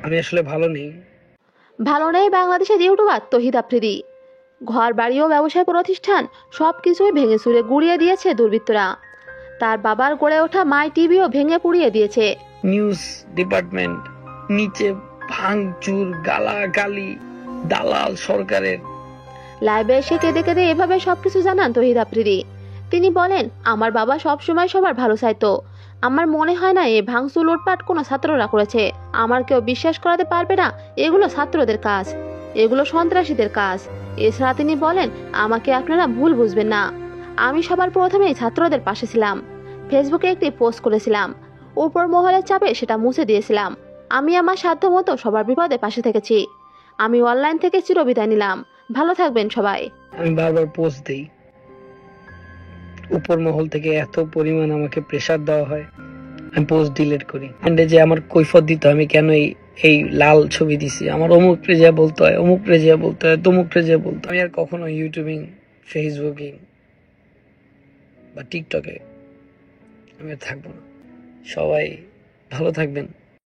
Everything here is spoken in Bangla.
আমি আসলে ভালো নেই। ভালো নেই বাংলাদেশের ইউটিউবার তহিদ আফ্রিদি। ঘর বাড়ি ও ব্যবসায় প্রতিষ্ঠান সব কিছুই ভেঙে চুরে গুড়িয়ে দিয়েছে দুর্বৃত্তরা। তার বাবার গড়ে ওঠা মাই টিভিও ভেঙে পুড়িয়ে দিয়েছে। নিউজ ডিপার্টমেন্ট নিচে ভাঙচুর, গালাগালি, দালাল সরকারের। লাইভে এসে কেঁদে কেঁদে এভাবে সবকিছু জানান তহিদ আফ্রিদি। তিনি বলেন, আমার বাবা সবসময় সবার ভালো চাইতো। আমার মনে হয় না এ ভাঙচুর লুটপাট কোনো ছাত্ররা করেছে। আমার কেউ বিশ্বাস করাতে পারবে না এগুলো ছাত্রদের কাজ, এগুলো সন্ত্রাসীদের কাজ। এছাড়া তিনি বলেন, আমাকে আপনারা ভুল বুঝবেন না, আমি সবার প্রথমেই ছাত্রদের পাশে ছিলাম। ফেসবুকে একটি পোস্ট করেছিলাম, উপর মহলের চাপে সেটা মুছে দিয়েছিলাম। আমি আমার সাধ্য মতো সবার বিপদে পাশে থেকেছি। আমি অনলাইন থেকে চিরবিদায় নিলাম। ভালো থাকবেন সবাই। আমি বারবার পোস্ট দেই, উপর মহল থেকে এত পরিমাণ আমাকে প্রেসার দেওয়া হয়, আমি পোস্ট ডিলিট করি। এন্ডে যে আমার কৈফত দিত আমি কেন এই লাল ছবি দিছি, আমার অমুক রেজিয়া বলতে হয়, অমুক রেজিয়া বলতে হয়, তমুক রেজিয়া বলতে হয়। আমি আর কখনো ইউটিউবিং, ফেসবুকিং বা টিকটকে আমি আর থাকবো না। সবাই ভালো থাকবেন।